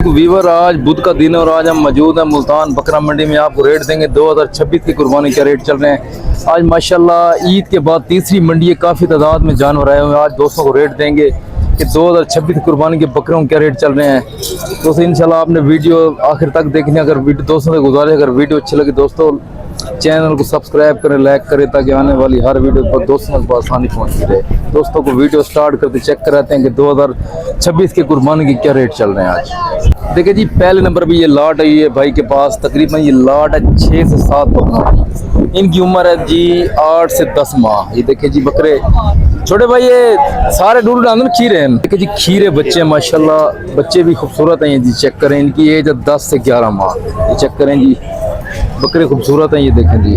Weaver आज बुध का दिन है और आज हम मौजूद हैं मुल्तान बकरा मंडी में। आपको रेट देंगे 2026 की कुर्बानी के रेट चल रहे हैं। आज माशाल्लाह ईद के बाद तीसरी मंडी है, काफ़ी तादाद में जानवर आए हुए हैं। आज दोस्तों को रेट देंगे कि 2026 की कुर्बानी के बकरों के क्या रेट चल रहे हैं। दोस्तों इंशाल्लाह आपने वीडियो आखिर तक देखनी। अगर दोस्तों से गुजारिश, अगर वीडियो अच्छी लगी दोस्तों चैनल को सब्सक्राइब करें, लाइक करें, ताकि आने वाली हर वीडियो पर दोस्तों को आसानी पहुंचती रहे। दोस्तों को वीडियो स्टार्ट करते चेक कराते हैं कि 2026 के कुर्बानी के क्या रेट चल रहे हैं। आज देखिए जी, पहले नंबर पे ये लाट है, ये भाई के पास तकरीबन ये लाट है 6 से 7 बकरा। इनकी उम्र है जी 8 से 10 माह। ये देखिए जी बकरे छोटे भाई, ये सारे डूल डाल खीरे हैं। देखिए जी खीरे बच्चे माशाल्लाह, बच्चे भी खूबसूरत हैं। ये जी चेक करें, इनकी एज है 10 से 11 माह। ये चेक करें जी, बकरे खूबसूरत हैं। ये देखें जी,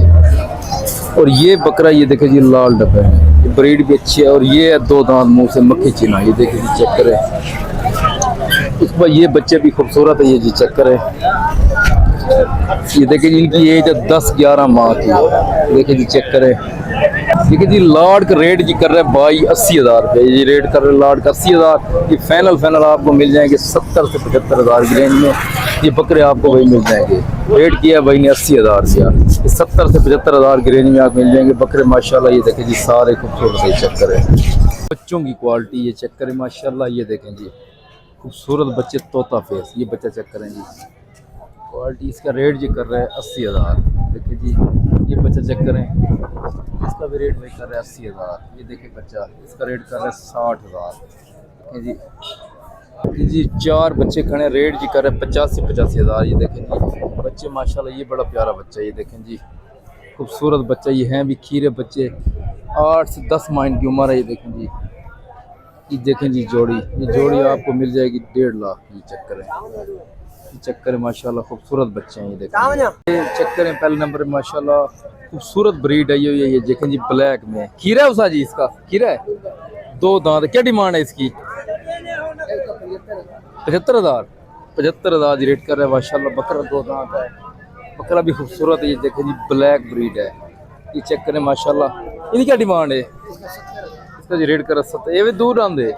और ये बकरा ये देखें जी लाल डब्बे में, ये ब्रीड भी अच्छी है। और ये है 2 दांत मुंह से मक्खी चीना। ये देखें जी चेक करें, उस पर ये बच्चे भी खूबसूरत है। ये जी चेक करें, ये देखें जी इनकी एज है 10-11 माह की। देखें जी चेक करें, देखिए जी लाड का रेट जी कर रहे हैं भाई 80,000 रुपये। ये रेट कर रहे हैं लाड का 80,000। ये फाइनल आपको मिल जाएंगे 70 से 75,000 की रेंज में। ये बकरे आपको भाई मिल जाएंगे। रेट किया है भाई ने 80,000 रुपया। 70 से 75,000 की रेंज में आप मिल जाएंगे बकरे माशाल्लाह। ये देखें जी सारे खूबसूरत है। चेक करें बच्चों की क्वालिटी, ये चेक करें माशाल्लाह। ये देखें जी खूबसूरत बच्चे, तोता फेस। ये बच्चा चेक करें जी, क्वालिटी इसका रेट जी कर रहा है 80,000। देखिए जी ये बच्चा चेक करें, इसका भी रेट वही कर रहा है 80,000। ये देखिए बच्चा, इसका रेट कर रहा है 60,000। देखिए जी 4 बच्चे खड़े, रेट जी कर रहे हैं 85,000। ये देखें जी बच्चे माशाल्लाह, ये बड़ा प्यारा बच्चा। ये देखें जी खूबसूरत बच्चा। ये हैं भी खीरे बच्चे, 8 से 10 माह की उम्र है। ये देखें जी, ये देखें जी जोड़ी, ये जोड़ी आपको मिल जाएगी 1.5 लाख की। चेक करें, चेक करें माशाल्लाह खूबसूरत बच्चे हैं। ये देखें, ये चेक करें पहले नंबर पे माशाल्लाह खूबसूरत ब्रीड आई हुई है। ये देखें जी ब्लैक में खीरा है उसा जी, इसका खीरा है 2 दांत। क्या डिमांड है इसकी? 75,000। 75,000 जी रेट कर रहे हैं माशाल्लाह। बकरा 2 दांत है, बकरा भी खूबसूरत है। ये देखें जी ब्लैक ब्रीड है। ये चेक करें माशाल्लाह। इनकी क्या डिमांड है? इसका जी रेट कर रहा है 70। ये भी दूर आंदे ये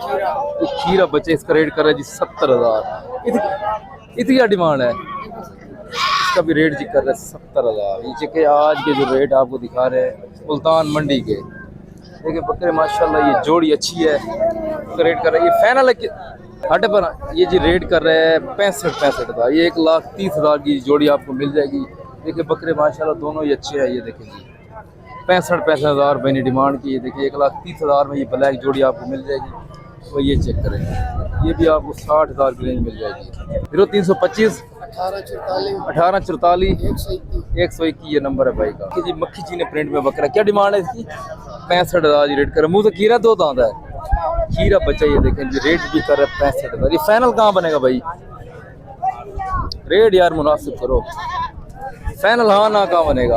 खीरा बच्चे, इसका रेट कर रहा है जी 70,000। इसकी क्या डिमांड है? इसका भी रेट जी कर रहा है 70,000। ये के आज के जो रेट आपको दिखा रहे हैं मुल्तान मंडी के। देखिए बकरे माशाल्लाह, ये जोड़ी अच्छी है। इसका रेट कर रहा है, ये फाइनल है हटे पर ये जी रेट कर रहे हैं 65,000। ये 1,30,000 की जोड़ी आपको मिल जाएगी। देखिए बकरे माशाल्लाह दोनों ही अच्छे हैं। ये देखें जी 65,000 रुपये ने डिमांड की। ये देखिए 1,30,000 में ये ब्लैक जोड़ी आपको मिल जाएगी। तो ये चेक करें, ये भी आपको 60,000 की रेंज मिल जाएगी। 0325 1844 121 ये नंबर है भाई का। जी मक्खी चीने प्रिंट में बकरा, क्या डिमांड है इसकी? 65,000 जी रेट कर। मुँह से खीरा 2 दांत है, खीरा बच्चा। ये देखें जी रेट भी कर रहे हैं 65,000। ये फाइनल कहाँ बनेगा भाई? रेट यार मुनासिब करो, फाइनल हाँ ना कहाँ बनेगा?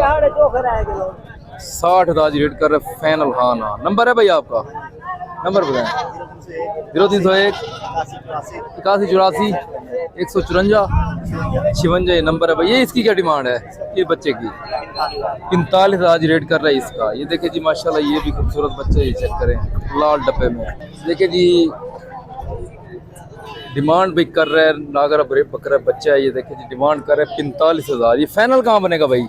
60,000 जी रेट कर रहे हैं फाइनल हाँ ना। नंबर है भाई आपका, नंबर बताएं। 0301 8184 154 56 ये नंबर है भाई। ये इसकी क्या डिमांड है? ये बच्चे की 45,000 रेट कर रहा है इसका। ये देखिए जी माशाल्लाह, ये भी खूबसूरत बच्चे। ये चेक करें लाल डब्बे में। देखिए जी डिमांड भी कर रहे हैं नागर बकरा बच्चा है। ये देखिए जी डिमांड कर रहे हैं 45,000। ये फाइनल कहाँ बनेगा भाई?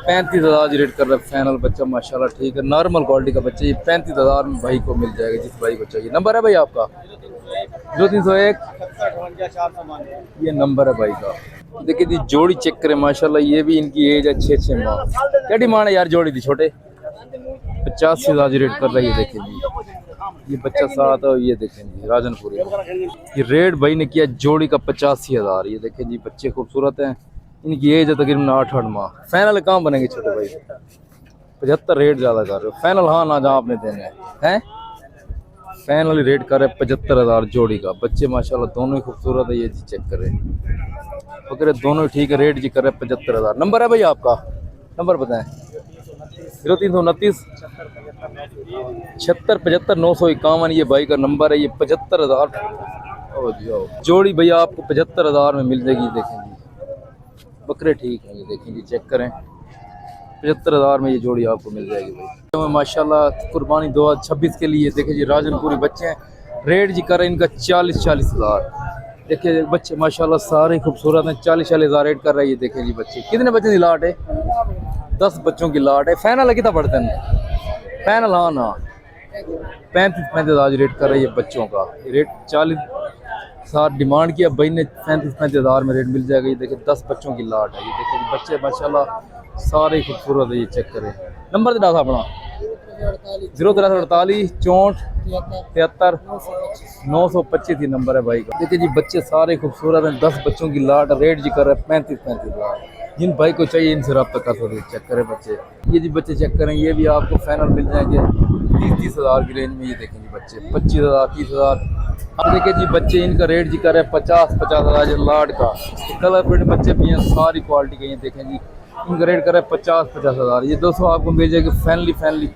35,000 रेट कर रहा है फाइनल बच्चा माशाल्लाह। ठीक है, नॉर्मल क्वालिटी का बच्चा। ये 35,000 में भाई को मिल जाएगा, जिस भाई को चाहिए। नंबर है भाई आपका 0301 ये नंबर है भाई का। देखिए जी जोड़ी चेक करें माशाल्लाह, ये भी इनकी एज है 6 माह। क्या डिमांड है यार जोड़ी दी छोटे? 85,000 रेट कर रही है। देखिए जी ये बच्चा साथ है। ये देखें जी राजनपुरी, ये रेट भाई ने किया जोड़ी का 85,000। ये देखें जी बच्चे खूबसूरत हैं। इनकी एज है तकरीबन 8 माह। फाइनल कहाँ बनेंगे छोटे भाई? 75 रेट ज़्यादा कर रहे हो। फाइनल हाँ ना जहाँ आपने देने हैं। फाइनल रेट कर रहे हैं 75,000 जोड़ी का। बच्चे माशाल्लाह दोनों ही खूबसूरत है। ये जी चेक करें बकरे दोनों ही ठीक है। रेट जी कर रहे हैं 75,000। नंबर है भाई आपका, नंबर बताएं। 0329 76 75 951 ये भाई का नंबर है। ये 75,000 जोड़ी भैया आपको 75,000 में मिल जाएगी। देखें जी बकरे ठीक हैं। ये देखें जी चेक करें 75,000 में ये जोड़ी आपको मिल जाएगी भाई। तो माशाल्लाह कुर्बानी 2026 के लिए देखें जी राजनपुरी बच्चे हैं। रेट जी कर रहे हैं इनका 40,000। देखिए बच्चे माशाल्लाह सारे खूबसूरत हैं। 40-40 हज़ार रेट कर रहा है ये। देखें जी बच्चे, कितने बच्चों की लाट है? 10 बच्चों की लाट है। फाइनल कितना पड़ते हैं? फाइनल हाँ ना 35-35 हज़ार रेट कर रहा है ये बच्चों का। रेट 40 डिमांड किया भाई ने, 35-35 हज़ार में रेट मिल जाएगा। ये देखिए 10 बच्चों की लाट है। ये देखिए बच्चे माशाल्लाह सारे खूबसूरत है। ये चेक करें। नंबर दिला था अपना 06348 64 73 925 ही नंबर है भाई का। देखिए जी बच्चे सारे खूबसूरत हैं। 10 बच्चों की लाट, रेट जी कर रहा है 35-35 हज़ार। जिन भाई को चाहिए इनसे रब्ता कर सकते हैं। चेक करें बच्चे, ये जी बच्चे चेक करें, ये भी आपको फाइनल मिल जाएंगे 30-30 हज़ार की रेंज में। ये देखेंगे बच्चे 25 हज़ार 30 हज़ार। अब देखिए जी बच्चे इनका रेट जी कर रहे हैं 50-50 हज़ार लाट का। कलर प्रिंट बच्चे भी हैं, सारी क्वालिटी के। ये देखें जी इनका रेट कर रहा है 50-50 हज़ार। ये दोस्तों आपको मिल जाएगी फैनली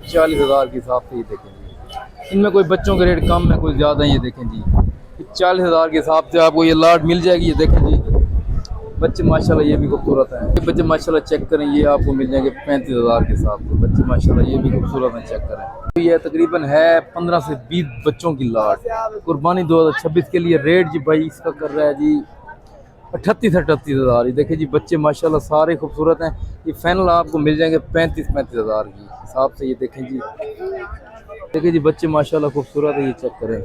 40 हज़ार के हिसाब से। ये देखें जी इनमें कोई बच्चों के रेट कम है, कोई ज़्यादा है। ये देखें जी 40 हज़ार के हिसाब से आपको ये लाट मिल जाएगी। ये देखें जी बच्चे माशाल्लाह ये भी खूबसूरत हैं। ये बच्चे माशाल्लाह चेक करें, ये आपको मिल जाएंगे 35 हज़ार के हिसाब से। बच्चे माशाल्लाह ये भी खूबसूरत हैं। चेक करें, तो ये तकरीबन है 15 से 20 बच्चों की लाट। कुर्बानी 2026 के लिए रेट जी भाई इसका कर रहा है जी 38-38 हज़ार। ये देखिए जी बच्चे माशाल्लाह सारे खूबसूरत हैं। ये फाइनल आपको मिल जाएंगे 35-35 हज़ार के हिसाब से। ये देखें जी, देखिए जी बच्चे माशाल्लाह खूबसूरत है। ये चेक करें,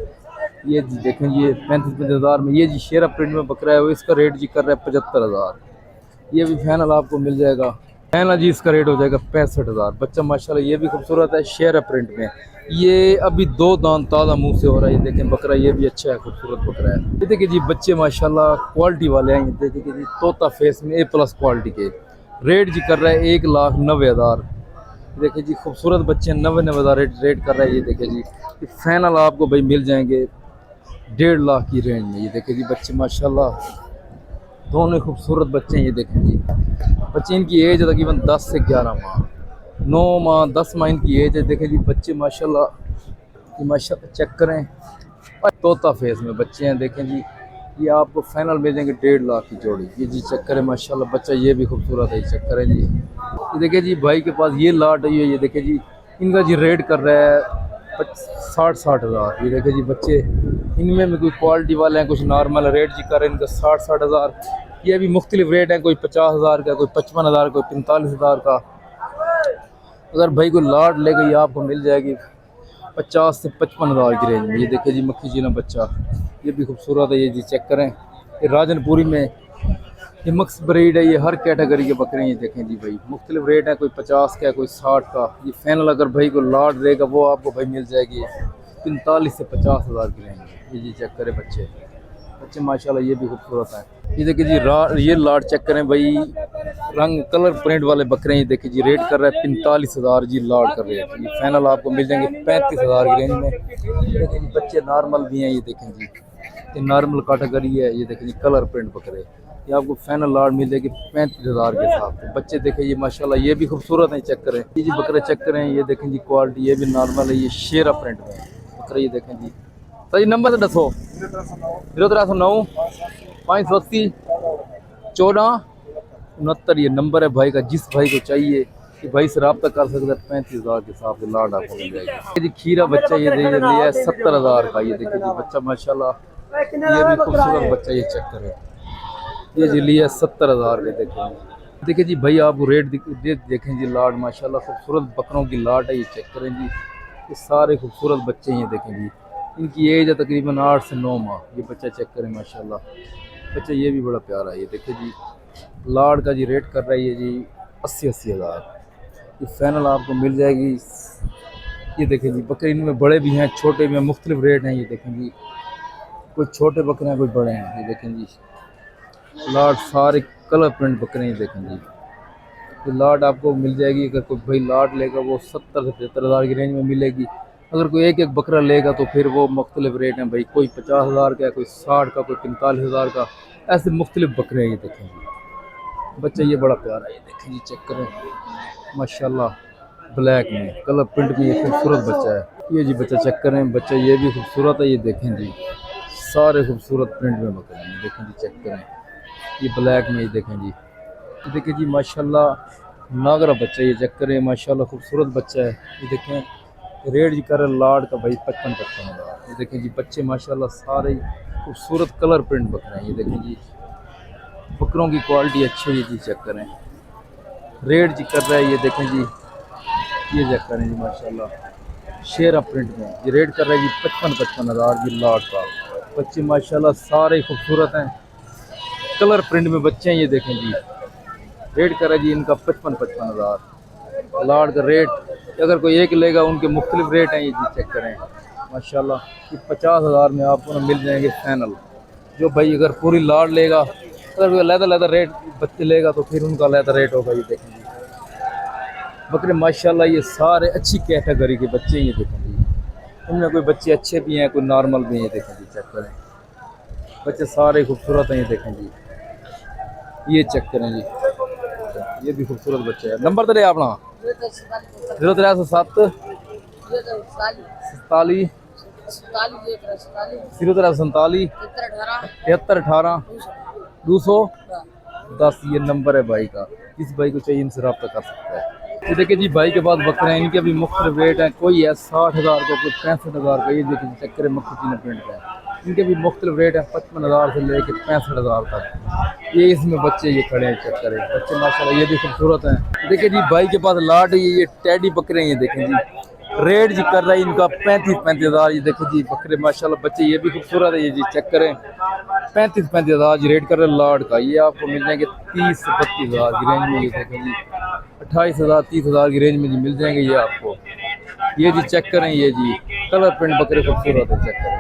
ये जी देखें ये 35-35 हज़ार में। ये जी शेरा प्रिंट में बकरा है, वो इसका रेट जी कर रहा है 75 हज़ार। ये भी फाइनल आपको मिल जाएगा। फाइनल जी इसका रेट हो जाएगा 65 हज़ार। बच्चा माशाल्लाह ये भी खूबसूरत है, शेरा प्रिंट में। ये अभी 2 दांत ताज़ा मुंह से हो रहा है। ये देखें बकरा, ये भी अच्छा है, खूबसूरत बकरा है। ये देखिए जी बच्चे माशाल्लाह क्वालिटी वाले हैं। ये देखिए जी तोता फेस में A+ क्वालिटी के। रेट जी कर रहा है 1,90,000। देखिए जी खूबसूरत बच्चे 90-90 हज़ार रेट कर रहा है। ये देखिए जी फाइनल आपको भाई मिल जाएंगे 1.5 लाख की रेंज में। ये देखिए जी बच्चे माशाल्लाह दोनों खूबसूरत बच्चे हैं। ये देखें जी बच्चे, इनकी एज है तकरीबन 10 से 11 माह, 9 माह 10 माह इनकी एज है। देखें जी बच्चे माशाल्लाह चेक करें, तोता फेस में बच्चे हैं। देखें जी ये आपको फाइनल मिल जाएंगे 1.5 लाख की जोड़ी। ये जी चेक करें माशाल्लाह बच्चा ये भी खूबसूरत है। चेक करें जी, ये देखिए जी भाई के पास ये लाट है। ये देखिए जी इनका जी रेट कर रहा है 60-60 हज़ार। ये देखिए जी बच्चे इनमें भी कोई क्वालिटी वाले हैं, कुछ नॉर्मल रेट जी कर रहे हैं इनका 60-60 हज़ार। ये भी मुख्तलिफ रेट हैं, कोई 50 हज़ार का, कोई 55 हज़ार, कोई 45 हज़ार का। अगर भाई कोई लाट ले गई आपको मिल जाएगी 50 से 55 हज़ार की रेंज में। ये देखिए जी मक्खी जीना बच्चा, ये भी खूबसूरत है। ये जी चेक करें, ये राजनपुरी में ये मक्स ब्रीड है। ये हर कैटेगरी के बकरे हैं। ये देखें जी भाई मुख्तलिफ रेट है, कोई 50 का, कोई 60 का। ये फाइनल अगर भाई को लाट देगा वो आपको भाई मिल जाएगी 45 से 50 हज़ार की रेंज में। ये जी चेक करें बच्चे माशाल्लाह ये भी खूबसूरत है। ये देखिए जी ये लाट चेक करें भाई, रंग कलर प्रिंट वाले बकरे। ये देखिए जी रेट कर रहा है 45 हज़ार जी लाट कर रहे हैं। ये फाइनल आपको मिल जाएंगे 35 हज़ार की रेंज में। देखिए जी बच्चे नॉर्मल भी हैं। ये देखें जी ये नॉर्मल कैटेगरी है। ये देखें जी कलर प्रिंट बकरे, ये आपको फाइनल लाट मिल जाएगी 35 हज़ार के हिसाब से। बच्चे देखें ये माशाल्लाह ये भी खूबसूरत हैं। चेक करें ये जी बकरे चेक करें, ये देखें जी क्वालिटी ये भी नॉर्मल है। ये शेरा प्रिंट में बकरे। ये देखें जी तो जी नंबर तो दसो 0309 580 1469। ये नंबर है भाई का, जिस भाई को चाहिए कि भाई से रब्ता कर सकते हैं। 35 हज़ार के हिसाब से लाट आपको मिल जाएगी। जी खीरा बच्चा ये दे लिया है 70 हज़ार का। ये देखिए जी बच्चा माशाल्लाह ये भी खूबसूरत बच्चा। ये चेक करें, ये जी लिया 70 हज़ार के। देखिए जी भाई आपको रेट देखें जी लाट माशाल्लाह खूबसूरत बकरों की लाट है। ये चेक करें जी ये सारे खूबसूरत बच्चे हैं। ये देखें जी इनकी एज है तकरीबन 8 से 9 माह। ये बच्चा चेक करें माशाल्लाह बच्चा ये भी बड़ा प्यारा है। ये देखिए जी लाट का जी रेट कर रहा है ये जी 80-80 हज़ार। ये फाइनल आपको मिल जाएगी। ये देखें जी बकरे इनमें बड़े भी हैं, छोटे भी हैं, मुख्तलिफ रेट हैं। ये देखें जी कोई छोटे बकरे हैं, कोई बड़े हैं। ये देखें जी लाट सारे कलर प्रिंट बकरे। ये देखें जी ये लाट आपको मिल जाएगी। अगर कोई भाई लाट लेगा वो 70 से 75 हज़ार की रेंज में मिलेगी। अगर कोई एक एक बकरा लेगा तो फिर वो मुख्तलिफ रेट हैं भाई, कोई 50 हज़ार का, कोई 60 का, कोई 45 हज़ार का, ऐसे मुख्तलिफ बकरे हैं। ये देखें जी बच्चा ये बड़ा प्यारा है। ये देखें जी चेक करें माशाल्लाह ब्लैक में कलर प्रिंट में ये खूबसूरत बच्चा है। ये जी बच्चा चेक करें, बच्चा ये भी खूबसूरत है। ये देखें जी सारे खूबसूरत प्रिंट में बकरे हैं। ये देखें जी चेक करें ये ब्लैक में। ये देखें जी ये देखिए जी माशाल्लाह नागरा बच्चा। ये चेक करें माशाल्लाह खूबसूरत बच्चा है। ये देखें रेट जी कर लाट का भाई 55-55 हज़ार। ये देखें जी बच्चे माशाल्लाह सारे खूबसूरत कलर प्रिंट बकरे हैं, ये देखें जी। बकरों की क्वालिटी अच्छी है जी, चेक करें। रेट जी कर रहा है, ये देखें जी, ये चेक करें जी माशाल्लाह। शेरा प्रिंट में ये रेट कर रहा है जी 55 हज़ार जी लाट का। बच्चे माशाल्लाह सारे खूबसूरत हैं, कलर प्रिंट में बच्चे हैं, ये देखें जी। रेट कर रहा है जी इनका 55 हज़ार लाट का रेट। अगर कोई एक लेगा उनके मुख्तलिफ रेट हैं, ये जी चेक करें माशाल्लाह। कि 50 हज़ार में आपको ना मिल जाएंगे फाइनल। जो भाई अगर पूरी लाट लेगा, अगर कोई अलग रेट बच्चे लेगा तो फिर उनका अलग रेट होगा, ये देखें जी। बकरे माशाल्लाह ये सारे अच्छी कैटेगरी के बच्चे हैं, ये देखें जी। इनमें कोई बच्चे अच्छे भी हैं, कोई नॉर्मल भी हैं, ये देखें जी चेक करें। बच्चे सारे खूबसूरत हैं, ये देखें जी। ये चेक करें जी, ये भी खूबसूरत बच्चे हैं। नंबर तो ले अपना 0307 47 0347 73 18 210 ये नंबर है भाई का। इस भाई को चाहिए इनसे रब्ता कर सकता है। ये देखिए जी भाई के पास बकरे हैं, इनके भी मुख्तलिफ रेट हैं। कोई है 60 हज़ार का, कोई 65 हज़ार का। ये देखिए चक्कर मक्खी चीना प्रिंट का है, इनके भी मुख्तलिफ रेट हैं 55 हज़ार से लेके 65 हज़ार तक। ये इसमें बच्चे ये खड़े हैं, चक्कर है बच्चे माशाल्लाह ये भी खूबसूरत हैं। देखिए जी भाई के पास लाट ये टेडी बकरे हैं, ये देखें जी। रेट जी कर रहा है इनका 35 हज़ार। ये देखो जी बकरे माशाल्लाह बच्चे ये भी खूबसूरत है, ये जी चेक करें 35 हज़ार जी रेट कर रहे हैं लाड का। ये आपको मिल जाएंगे 30 से 32 हज़ार की रेंज में, ये देखो जी 28 हज़ार 30 हज़ार की रेंज में जी मिल जाएंगे ये आपको। ये जी चेक करें, ये जी कलर प्रिंट बकरे खूबसूरत है, चेक करें।